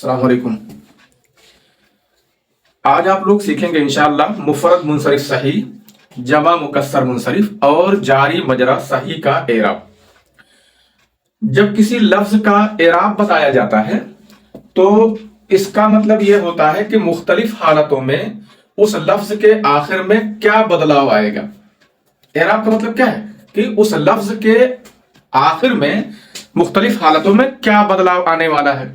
अस्सलाम वालेकुम। आज आप लोग सीखेंगे इंशाअल्लाह मुफरद मुनसरिफ सही, जमा मुकस्सर मुनसरिफ और जारी मजरा सही का एराब। जब किसी लफ्ज का एराब बताया जाता है तो इसका मतलब यह होता है कि मुख्तलिफ हालतों में उस लफ्ज के आखिर में क्या बदलाव आएगा। एराब का मतलब क्या है कि उस लफ्ज के आखिर में मुख्तलिफ हालतों में क्या बदलाव आने वाला है।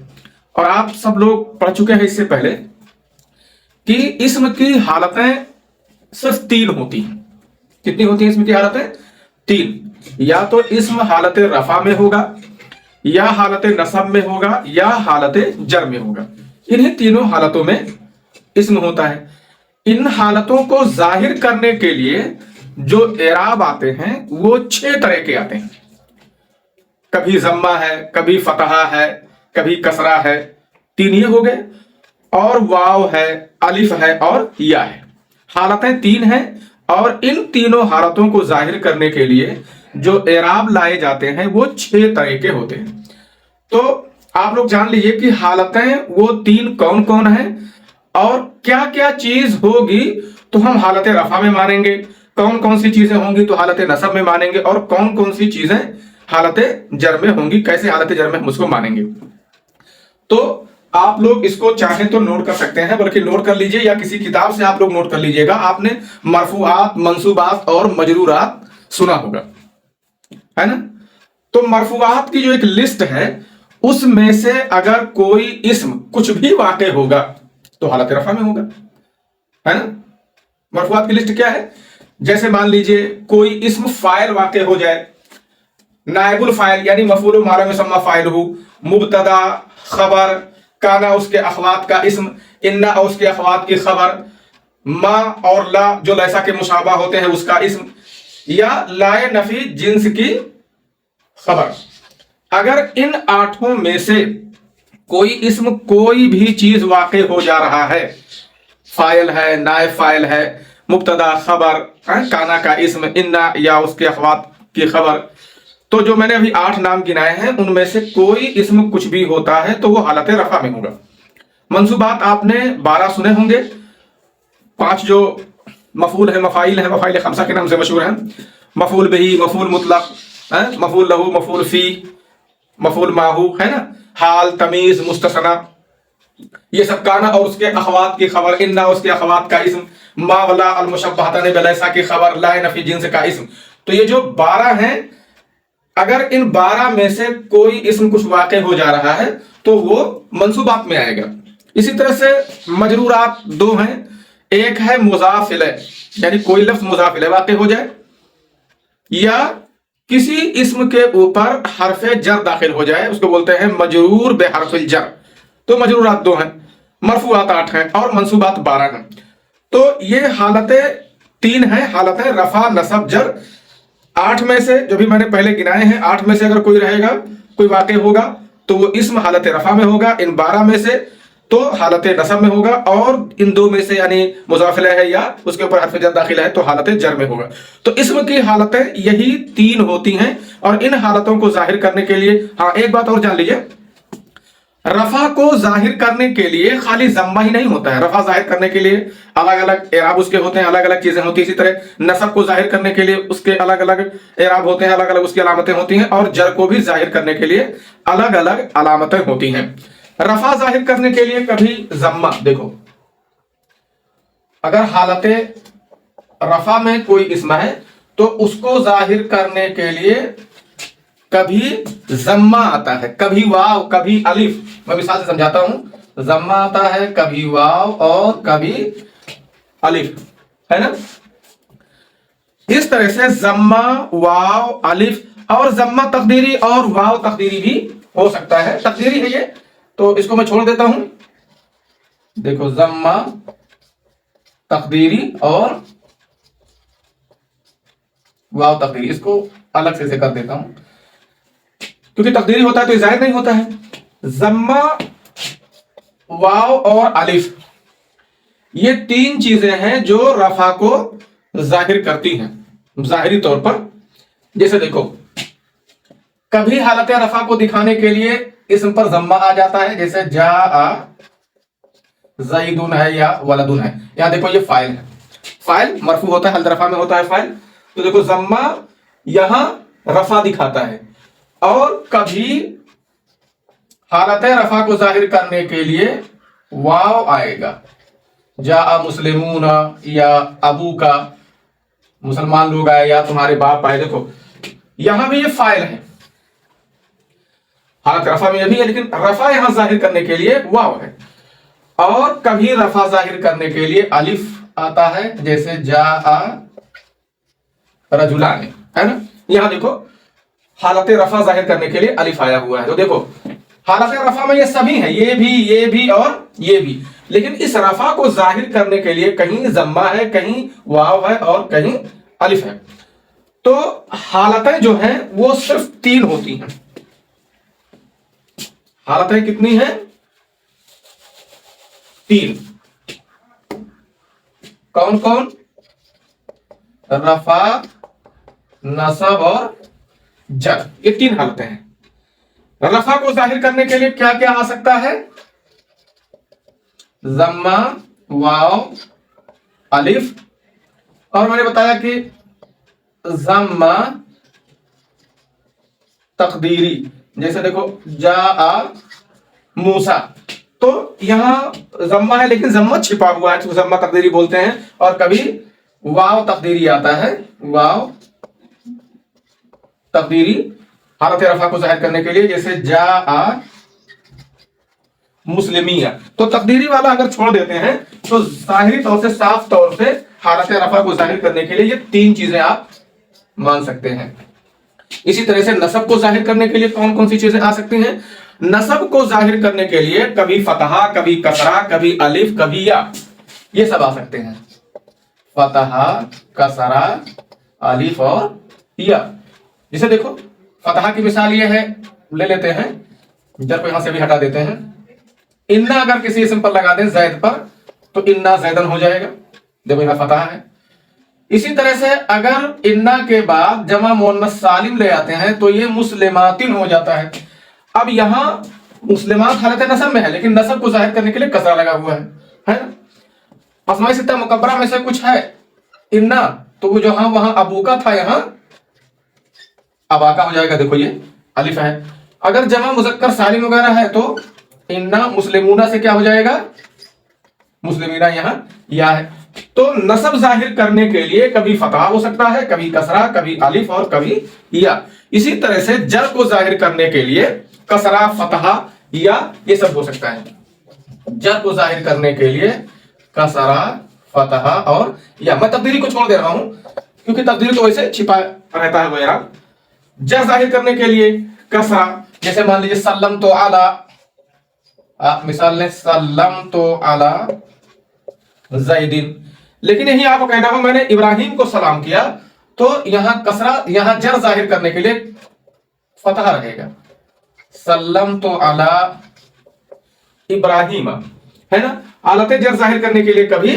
और आप सब लोग पढ़ चुके हैं इससे पहले कि इस्म की हालतें सिर्फ तीन होती हैं। कितनी होती हैं इस्म की हालतें? तीन। या तो इस्म हालत रफा में होगा, या हालत नसब में होगा, या हालत जर में होगा। इन्हीं तीनों हालतों में इस्म होता है। इन हालतों को जाहिर करने के लिए जो एराब आते हैं वो 6 तरह के आते हैं। कभी जम्मा है, कभी फतहा है, कभी कसरा है, 3 ये हो गए, और वाव है, अलिफ है और या है। हालतें 3 हैं और इन तीनों हालतों को जाहिर करने के लिए जो एराब लाए जाते हैं वो 6 तरह के होते हैं। तो आप लोग जान लीजिए कि हालतें वो 3 कौन कौन हैं और क्या क्या चीज होगी तो हम हालत रफा में मानेंगे, कौन कौन सी चीजें होंगी तो हालत नसब में मानेंगे, और कौन कौन सी चीजें हालत जर में होंगी, कैसे हालत जर में हम उसको मानेंगे। तो आप लोग इसको चाहे तो नोट कर सकते हैं, बल्कि नोट कर लीजिए या किसी किताब से आप लोग नोट कर लीजिएगा। आपने मरफूआत, मंसूबात और मजरूरात सुना होगा, है ना। तो मरफूआत की जो एक लिस्ट है उसमें से अगर कोई इस्म कुछ भी वाक़े होगा तो हालत रफा में होगा, है ना। मरफूआत की लिस्ट क्या है? जैसे मान लीजिए कोई इस्म फाइल वाक़े हो जाए, नायबुल फाइल यानी मफूल माला में सम्मा फाइल हो, मुब्तदा, खबर, काना उसके अखवात का इस्म, इन्ना और उसके अखवात की खबर, मा और ला जो लैसा के मुशाबा होते हैं उसका इस्म, या लाए नफी जिन्स की खबर। अगर इन 8 में से कोई इस्म कोई भी चीज वाक़े हो जा रहा है, फाइल है, नायब फाइल है, मुब्तदा, खबर, काना का इस्म, इन्ना या उसके अखवात की खबर, तो जो मैंने अभी 8 नाम गिनाए हैं उनमें से कोई इस्म कुछ भी होता है तो वो हालत रफा में होगा। मंसूबात आपने 12 सुने होंगे, 5 जो मफूल है, मफाइल है, मफाइल खमसा के नाम से मशहूर हैं। मफूल बिही, मफूल मुतलक, मफूल लहू, मफूल फी, मफूल माहू, है ना, हाल, तमीज, मुस्तसना, ये सब काना और उसके अखवात की खबर, इन्ना उसके अखवात का इस्म, मा वला अल मुशब्बहतन बिलैसा की खबर, ला नफी जिन्स का इस्म। तो ये जो 12 हैं, अगर इन 12 में से कोई इस्म कुछ वाक़े हो जा रहा है तो वो मंसूबात में आएगा। इसी तरह से मजरूरात 2 हैं। एक है मुज़ाफ इलैह, यानी कोई लफ्ज मुज़ाफ इलैह वाक़े हो जाए, या किसी इस्म के ऊपर हरफे जर दाखिल हो जाए, उसको बोलते हैं मजरूर बे हरफिल जर। तो मजरूरात 2 हैं, मरफूआत 8 हैं और मंसूबात 12 हैं। तो ये हालतें 3 हैं, हालतें रफा, नसब, जर। 8 में से जो भी मैंने पहले गिनाए हैं, 8 में से अगर कोई रहेगा, कोई वाक़े होगा तो वो इस्म हालत रफा में होगा। इन 12 में से तो हालत नसब में होगा, और इन 2 में से यानी मुज़ाफ इलैह है या उसके ऊपर हर्फ जर दाखिल है तो हालत जर में होगा। तो इस्म की हालतें यही 3 होती हैं। और इन हालतों को जाहिर करने के लिए, हाँ एक बात और जान लीजिए, रफा को जाहिर करने के लिए खाली जम्मा ही नहीं होता है। रफा जाहिर करने के लिए अलग अलग एराब उसके होते हैं, अलग अलग चीजें होती हैं। इसी तरह नसब को जाहिर करने के लिए उसके अलग अलग एराब होते हैं, अलग अलग उसकी अलामतें होती हैं, और जर को भी जाहिर करने के लिए अलग अलग अलामतें होती हैं। रफा जाहिर करने के लिए कभी जम्मा, देखो अगर हालत रफा में कोई इस्म है तो उसको जाहिर करने के लिए कभी जम्मा आता है, कभी वाव, कभी अलिफ। मैं मिसाल से समझाता हूं, जम्मा आता है, कभी वाव और कभी अलिफ, है ना। इस तरह से जम्मा, वाव, अलिफ, और जम्मा तकदीरी और वाव तकदीरी भी हो सकता है। तकदीरी है ये, तो इसको मैं छोड़ देता हूं। देखो जम्मा तकदीरी और वाव तकदीरी, इसको अलग से कर देता हूं क्योंकि तकदीरी होता है तो जाहिर नहीं होता है। जम्मा, वाव और अलिफ, ये 3 चीजें हैं जो रफा को जाहिर करती हैं जाहिरी तौर पर। जैसे देखो, कभी हालत रफा को दिखाने के लिए اسم پر ضمہ آ جاتا ہے، جیسے جاء زیدن ہے یا ولدن ہے. یہاں دیکھو یہ فاعل ہے، فاعل مرفوع ہوتا ہے، حالت رفع میں ہوتا ہے فاعل. تو دیکھو ضمہ یہاں رفع دکھاتا ہے، اور کبھی حالت رفع کو ظاہر کرنے کے لیے واو آئے گا. جاء مسلمون یا ابو کا، مسلمان لوگ آئے یا تمہارے باپ آئے. دیکھو یہاں بھی یہ فاعل ہے، حالت رفع میں یہ بھی ہے، لیکن رفع یہاں ظاہر کرنے کے لیے واو ہے. اور کبھی رفع ظاہر کرنے کے لیے الف آتا ہے، جیسے جاء رجلان ہے نا. یہاں دیکھو حالت رفع ظاہر کرنے کے لیے الف آیا ہوا ہے. تو دیکھو حالت رفع میں یہ سبھی ہیں، یہ بھی اور یہ بھی، لیکن اس رفع کو ظاہر کرنے کے لیے کہیں ضمہ ہے، کہیں واو ہے اور کہیں الف ہے. تو حالتیں جو ہیں وہ صرف 3 ہوتی ہیں. حالتیں کتنی ہیں؟ 3. کون کون؟ رفع، نصب اور جر. یہ 3 حالتیں ہیں. رفع کو ظاہر کرنے کے لیے کیا کیا آ سکتا ہے؟ ضمہ، واو، الف. اور میں نے بتایا کہ ضمہ تقدیری، جیسے دیکھو جاء موسیٰ. تو یہاں ضمہ ہے لیکن ضمہ چھپا ہوا ہے، تو ضمہ تقدیری بولتے ہیں. اور کبھی واو تقدیری آتا ہے، واو تقدیری حالت رفع کو ظاہر کرنے کے لیے، جیسے جاء مسلمیہ. تو تقدیری والا اگر چھوڑ دیتے ہیں تو ظاہری طور سے، صاف طور سے حالت رفع کو ظاہر کرنے کے لیے یہ 3 چیزیں آپ مان سکتے ہیں. اسی طرح سے نصب کو ظاہر کرنے کے لیے کون کون سی چیزیں آ سکتی ہیں؟ نصب کو ظاہر کرنے کے لیے کبھی فتحہ، کبھی کسرہ، کبھی الف، کبھی یا، یہ سب آ سکتے ہیں. فتحہ، کسرہ، الف اور یا. جسے دیکھو فتحہ کی مثال یہ ہے، لے لیتے ہیں، جر کو یہاں سے بھی ہٹا دیتے ہیں. انا اگر کسی اسم پر لگا دیں زید پر تو انا زیدن ہو جائے گا، دیکھو یہاں فتحہ ہے. اسی طرح سے اگر انا کے بعد جمع مؤنث سالم لے آتے ہیں تو یہ مسلماتن ہو جاتا ہے. اب یہاں مسلمات حالت نصب میں ہے، لیکن نصب کو ظاہر کرنے کے لیے کسرہ لگا ہوا ہے نا. اسماء ستہ مکبرہ میں سے کچھ ہے انا، تو وہ جہاں وہاں ابو کا تھا یہاں ابا کا ہو جائے گا. دیکھو یہ الف ہے. اگر جمع مذکر سالم وغیرہ ہے تو انا مسلمونہ سے کیا ہو جائے گا؟ مسلمینہ، یہاں یا ہے. تو نصب ظاہر کرنے کے لیے کبھی فتحہ ہو سکتا ہے، کبھی کسرہ، کبھی الف اور کبھی یا. اسی طرح سے جر کو ظاہر کرنے کے لیے کسرہ، فتحہ، یا، یہ سب ہو سکتا ہے. جر کو ظاہر کرنے کے لیے کسرہ، فتحہ اور یا. میں تبدیلی کو چھوڑ دے رہا ہوں کیونکہ تبدیلی تو ویسے چھپا رہتا ہے وغیرہ. جر ظاہر کرنے کے لیے کسرہ، جیسے مان لیجیے سلم تو علی، آپ مثال لیں سلم تو علی زیدن. لیکن یہی آپ کو کہنا ہو میں نے ابراہیم کو سلام کیا، تو یہاں کسرہ، یہاں جر ظاہر کرنے کے لیے فتحہ رہے گا. سلم تو علی ابراہیم ہے نا. حالت جر ظاہر کرنے کے لیے کبھی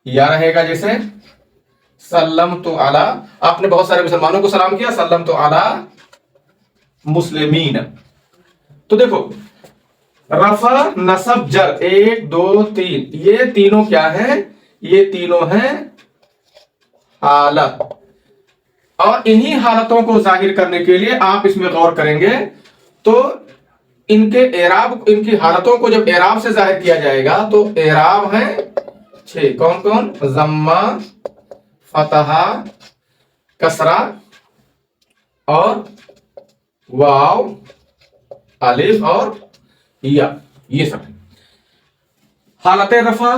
یا رہے گا، جیسے سلم تو علی، آپ نے بہت سارے مسلمانوں کو سلام کیا، سلم تو علی مسلمین. تو دیکھو رفع، نصب، جر، 1 2 3، یہ تینوں کیا ہیں؟ یہ تینوں ہیں حالت. اور انہی حالتوں کو ظاہر کرنے کے لیے آپ اس میں غور کریں گے تو ان کے اعراب، ان کی حالتوں کو جب اعراب سے ظاہر کیا جائے گا تو اعراب ہیں 6. کون کون؟ ضمہ، فتحہ، کسرہ اور واو، الف اور یا، یہ سب. حالت رفع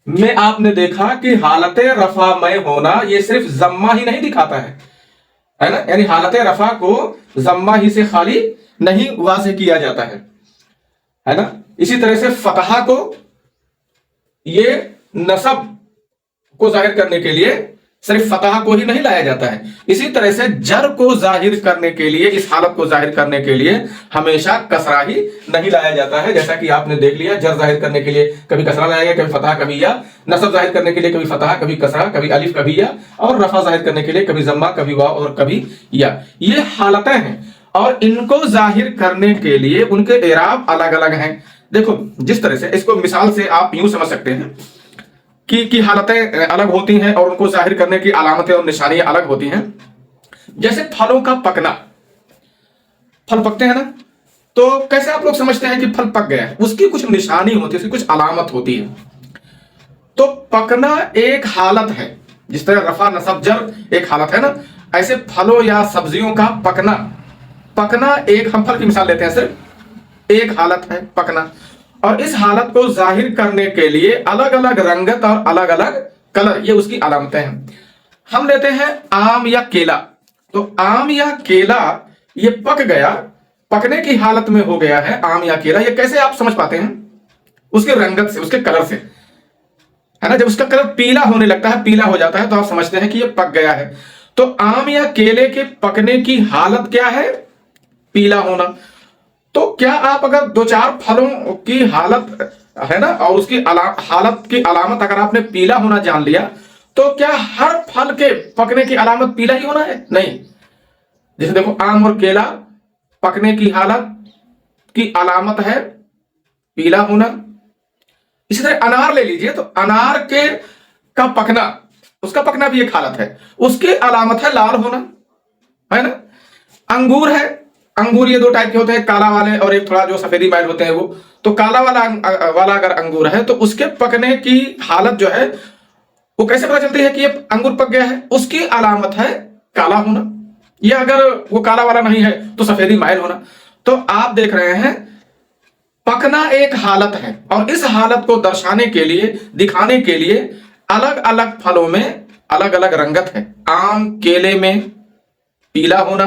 میں آپ نے دیکھا کہ حالت رفع میں ہونا یہ صرف ضمہ ہی نہیں دکھاتا ہے نا. یعنی حالت رفع کو ضمہ ہی سے خالی نہیں واضح کیا جاتا ہے نا. اسی طرح سے فتحہ کو یہ نصب کو ظاہر کرنے کے لیے صرف فتحہ کو ہی نہیں لایا جاتا ہے. اسی طرح سے جر کو ظاہر کرنے کے لیے، اس حالت کو ظاہر کرنے کے لیے ہمیشہ کسرہ ہی نہیں لایا جاتا ہے. جیسا کہ آپ نے دیکھ لیا، جر ظاہر کرنے کے لیے کبھی کسرہ لایا گیا، کبھی فتحہ، کبھی یا. نصب ظاہر کرنے کے لیے کبھی فتحہ، کبھی کسرہ، کبھی الف، کبھی یا. اور رفع ظاہر کرنے کے لیے کبھی ضمہ، کبھی واو اور کبھی یا. یہ حالتیں ہیں. और इनको जाहिर करने के लिए उनके एराब अलग अलग हैं। देखो जिस तरह से इसको मिसाल से आप यूं समझ सकते हैं कि हालतें अलग होती हैं और उनको जाहिर करने की अलामतें और निशानियां अलग होती हैं। जैसे फलों का पकना, फल पकते हैं ना, तो कैसे आप लोग समझते हैं कि फल पक गया है? उसकी कुछ निशानी होती है, उसकी कुछ अलामत होती है। तो पकना एक हालत है, जिस तरह रफा नसब जर एक हालत है ना, ऐसे फलों या सब्जियों का पकना, पकना एक, हम फल की मिसाल लेते हैं, सिर्फ एक हालत है पकना। और इस हालत को जाहिर करने के लिए अलग अलग रंगत और अलग अलग कलर, ये उसकी अलामतें हैं। हम लेते हैं आम या केला, तो आम या केला ये पक गया, पकने की हालत में हो गया है आम या केला। ये कैसे आप समझ पाते हैं? उसके रंगत से, उसके कलर से, है ना। जब उसका कलर पीला होने लगता है, पीला हो जाता है, तो आप समझते हैं कि ये पक गया है। तो आम या केले के पकने की हालत क्या है? पीला होना। तो क्या आप अगर दो चार फलों की हालत है ना, और उसकी हालत की अलामत अगर आपने पीला होना जान लिया, तो क्या हर फल के पकने की अलामत पीला ही होना है? नहीं। जैसे देखो आम और केला, पकने की हालत की अलामत है पीला होना। इसी तरह अनार ले लीजिए, तो अनार के का पकना, उसका पकना भी एक हालत है, उसकी अलामत है लाल होना, है ना। अंगूर है, अंगूर ये दो टाइप के होते हैं, काला वाले और एक थोड़ा जो सफेदी माइल होते हैं वो। तो काला वाला अगर अंगूर है, तो उसके पकने की हालत जो है वो कैसे पता चलती है कि ये अंगूर पक गया है? उसकी अलामत है काला होना, या अगर वो काला वाला नहीं है तो सफेदी माइल होना। तो आप देख रहे हैं पकना एक हालत है, और इस हालत को दर्शाने के लिए, दिखाने के लिए अलग अलग फलों में अलग अलग रंगत है। आम केले में पीला होना,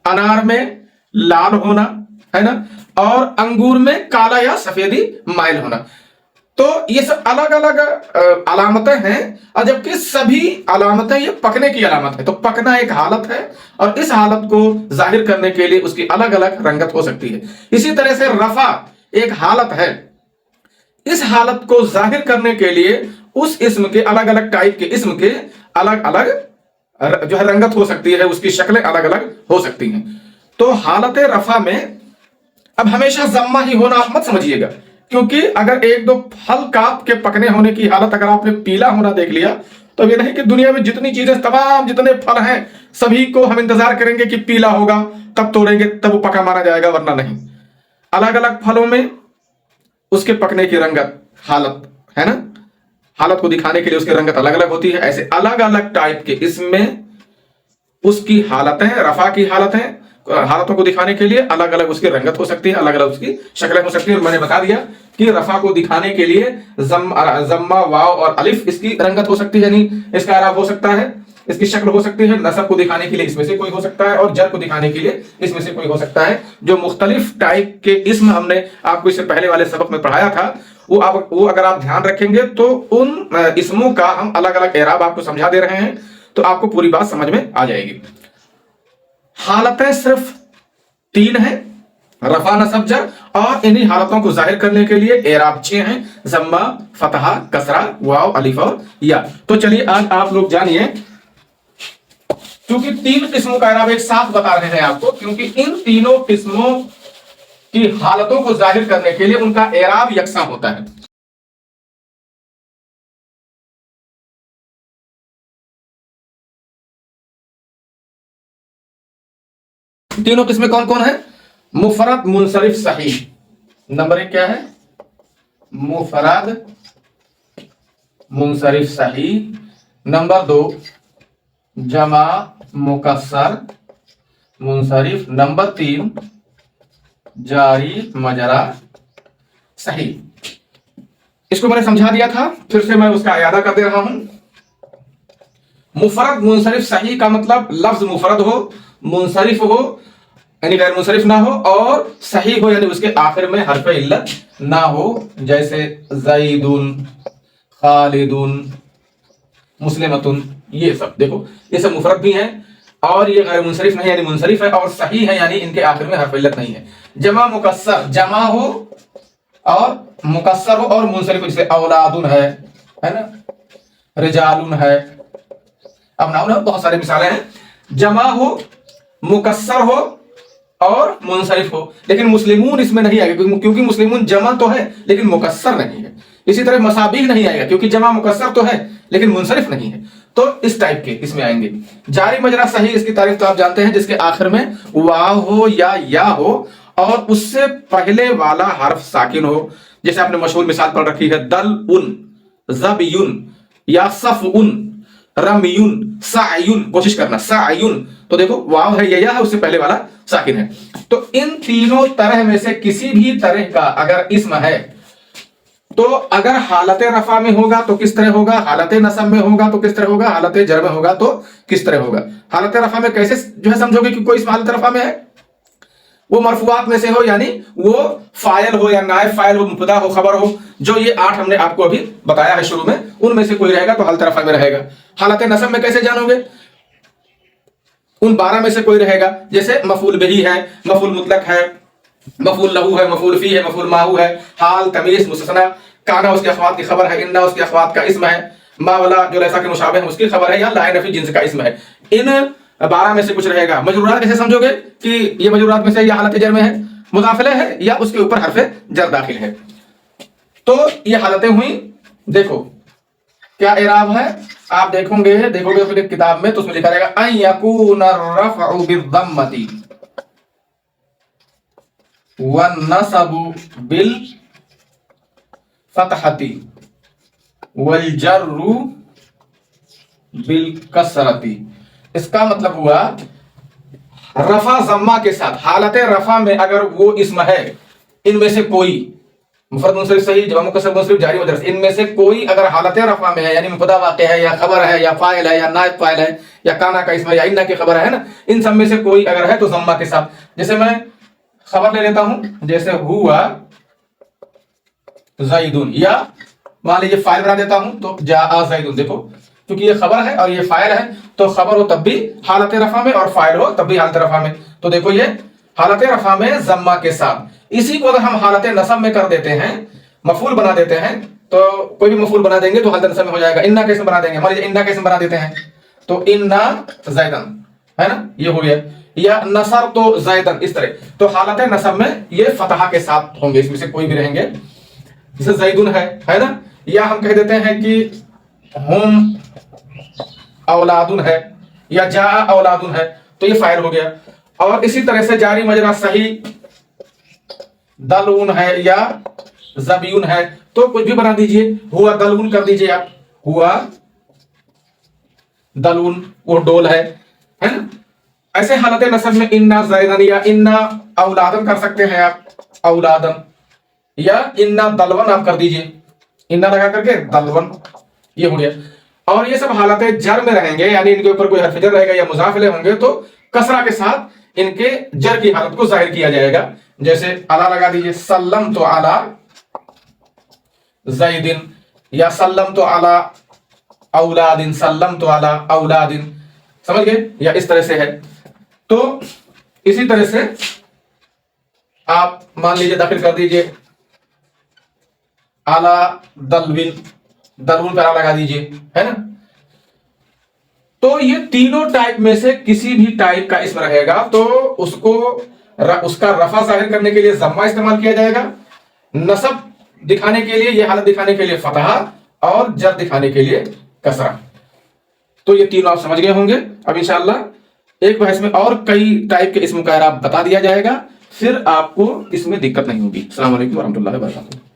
अनार में लाल होना, है ना, और अंगूर में काला या सफेदी माइल होना। तो ये सब अलग अलग अलामतें हैं, और जबकि सभी अलामतें ये पकने की अलामत है। तो पकना एक हालत है, और इस हालत को जाहिर करने के लिए उसकी अलग अलग रंगत हो सकती है। इसी तरह से रफा एक हालत है, इस हालत को जाहिर करने के लिए उस इस्म के, अलग अलग टाइप के इस्म के अलग अलग जो है रंगत हो सकती है, उसकी शक्लें अलग अलग हो सकती हैं। तो हालत रफा में अब हमेशा जम्मा ही होना आप मत समझिएगा, क्योंकि अगर एक दो फल काप के पकने होने की हालत अगर आपने पीला होना देख लिया, तो ये नहीं कि दुनिया में जितनी चीजें, तमाम जितने फल हैं, सभी को हम इंतजार करेंगे कि पीला होगा तब तोड़ेंगे, तब वो पका माना जाएगा, वरना नहीं। अलग अलग फलों में उसके पकने की रंगत, हालत, है ना, हालत को दिखाने के लिए उसकी रंगत अलग अलग होती है। ऐसे अलग अलग टाइप के इसमें उसकी हालतें, रफा की हालतें, हालतों को दिखाने के लिए अलग अलग उसकी रंगत हो सकती है, अलग अलग उसकी शक्लें हो सकती है। और मैंने बता दिया कि रफा को दिखाने के लिए जम्मा, वाव और अलिफ इसकी रंगत हो सकती है, नहीं इसका इराब हो सकता है, इसकी शक्ल हो सकती है। नसब को दिखाने के लिए इसमें से कोई हो सकता है, और जर को दिखाने के लिए इसमें से कोई हो सकता है। जो मुख्तलिफ टाइप के इसम हमने आपको इससे पहले वाले सबक में पढ़ाया था, वो अगर आप ध्यान रखेंगे तो उन इसमों का हम अलग अलग एराब आपको समझा दे रहे हैं, तो आपको पूरी बात समझ में आ जाएगी। हालतें सिर्फ 3 हैं, रफा नसब जर, और इन्हीं हालतों को जाहिर करने के लिए एराब 6 हैं, जम्मा, फतहा, कसरा, वाव, अलिफ और या। तो चलिए आज आप लोग जानिए, क्योंकि 3 किस्मों का एराब एक साथ बता रहे हैं आपको, क्योंकि इन तीनों किस्मों की हालतों को जाहिर करने के लिए उनका एराब यकसा होता है। तीनों किस्में कौन कौन है? मुफरद, मुनसरिफ, सही। नंबर 1 क्या है? मुफरद, मुनसरिफ, सही। नंबर 2 जमा, मुकस्सर, मुनसरिफ। नंबर 3 जारी, मजरा, सही। इसको मैंने समझा दिया था, फिर से मैं उसका इयादा कर दे रहा हूं। मुफरद, मुनसरिफ, सही का मतलब लफ्ज मुफरद हो, मुनसरिफ हो यानी गैर मुनसरिफ ना हो, और सही हो यानी उसके आखिर में हर्फ इल्लत ना हो। जैसे ज़ैदुन, खालिदुन, मुस्लिमतुन, ये सब देखो, ये सब मुफरद भी हैं, और ये गैर मुनसरिफ नहीं यानी मुनसरिफ है, और सही है यानी इनके आखिर में हर्फ इल्लत नहीं है। जमा मुकस्सर, जमा हो और मुकस्सर हो और मुनसरिफ, जैसे औलादुन है ना, रिजालुन है, अब नाउन है, बहुत सारी मिसालें हैं। जमा हो, मुकस्सर हो और मुनसरिफ हो, लेकिन मुस्लिमून इसमें नहीं आएगा क्योंकि मुस्लिमून जमा तो है लेकिन मुकस्सर नहीं है। इसी तरह मसाबीह नहीं आएगा क्योंकि जमा मुकस्सर तो है लेकिन मुनसरिफ नहीं है। तो इस टाइप के इसमें आएंगे। जारी मजरा सही, इसकी तारीफ तो आप जानते हैं, जिसके आखिर में वाव हो या हो और उससे पहले वाला हर्फ साकिन हो। जैसे आपने मशहूर मिसाल पढ़ रखी है, दल उन, जबयुन या सफ उन, रमयुन, सायुन। कोशिश करना सायुन, तो देखो वाव है या है, उससे पहले वाला साकिन है। तो इन तीनों तरह में से किसी भी तरह का अगर इस्म है तो अगर हालत रफा में होगा तो किस तरह होगा, हालत नसब में होगा तो किस तरह होगा, हालत जर में होगा तो किस तरह होगा। हालत रफा में कैसे जो है समझोगे कि कोई इस्म हालत रफा में है, वो मरफूआत में से हो, यानी वो फाइल हो या नायब फाइल हो, मुब्तदा हो, खबर हो, जो ये 8 हमने आपको अभी बताया है शुरू में, उनमें से कोई रहेगा तो हालत रफा में रहेगा। हालत नसब में कैसे जानोगे, उन 12 में से कोई रहेगा। जैसे मफूल बिही है, मफूल मुतलक है, मफूल लहू है, मफूल फी है, मफूल माहू है, हाल, तमीज, मुस्तसना, काना उसके अखवात की खबर है, इन्ना उसके अखवात का इस्म है, मा वाला जो लैसा के मुशाबह है उसकी खबर है, या ला नफी जिन्स का इस्म है। इन 12 में से कुछ रहेगा। मजरूरात कैसे समझोगे कि ये मजरूरात में से या हालत जर में है, मुदाफिला है या उसके ऊपर हरफ जर दाखिल है। तो ये हालतें हुई। देखो क्या इराब है, आप देखोगे फिर किताब में तो उसमें लिखा रहेगा अन यकून अर्रफ़उ बिद्दम्मति वन नसबु बिल फतहती वल जर्रु बिल कसरती। इसका मतलब हुआ रफा जम्मा के साथ, हालत रफा में अगर वो इस्म है, इनमें से कोई मुफरद मुनसरिफ सही, जमा मुकस्सर मुनसरिफ, जारी मजरूर, इनमें से कोई अगर हालत रफा में है, यानी मुबतदा वाक़िअ है या खबर है या फाइल है या नाइब फाइल है या काना का इस्म है या इन्ना की खबर है ना, इन सब में से कोई अगर है तो जम्मा के साथ। जैसे मैं खबर ले लेता हूं, जैसे हुआ ज़ैदुन, या मान लीजिए फाइल बना देता हूं तो जाआ ज़ैदुन। देखो क्योंकि ये खबर है और ये फाइल है, तो खबर हो तब भी हालत रफा में और फाइल हो तब भी हालत रफा में। तो देखो ये हालत रफा में जम्मा के साथ। इसी को अगर हम हालत नसब में कर देते हैं, मफूल बना देते हैं, तो कोई भी मफूल बना देंगे तो हालत नसब में हो जाएगा। इन्ना कैसे बना देंगे, मान लीजिए इन्ना कैसे बना देते हैं, तो इन्ना ज़ैदन है ना, ये हो गया, या नसर तो ज़ैदन, इस तरह। तो हालत नसब में ये फतहा के साथ होंगे, इसमें से कोई भी रहेंगे। जैसे ज़ैदुन है ना, या हम कह देते हैं कि हम औलादुन है या जा औलादुन है, तो ये फाइल हो गया। और इसी तरह से जारी मजरा सही दलून है या जबयून है, तो कुछ भी बना दीजिए, हुआ दलून कर दीजिए आप, हुआ दलून, वो डोल है ना। ऐसे हालत नसब में इन्ना ज़ैदन या इन्ना औलादन कर सकते हैं आप, औलादन, या इन्ना दलवन आप कर दीजिए, इन्ना लगा करके दलवन, ये हो गया। और ये सब हालतें जर में रहेंगे, यानी इनके ऊपर कोई हर्फ जर रहेगा या मुजाफिले होंगे तो कसरा के साथ इनके जर की हालत को जाहिर किया जाएगा। जैसे अला लगा दीजिए, सल्लम तो अला ज़ैदिन, या सल्लम तो अला औलादिन, सल्लम तो अला औलादिन, समझ गए, या इस तरह से है। तो इसी तरह से आप मान लीजिए दाखिल कर दीजिए अला दलविन, दलविन पर लगा दीजिए, है ना। तो ये तीनों टाइप में से किसी भी टाइप का इसम रहेगा तो उसको उसका रफा जाहिर करने के लिए जम्मा इस्तेमाल किया जाएगा, नसब दिखाने के लिए, ये हालत दिखाने के लिए फतहा, और जर दिखाने के लिए कसरा। तो ये तीनों आप समझ गए होंगे। अब इंशाअल्लाह एक बहस में और कई टाइप के इस्म का इराब बता दिया जाएगा, फिर आपको इसमें दिक्कत नहीं होगी। अस्सलाम वालेकुम व रहमतुल्लाहि व बरकातुहू।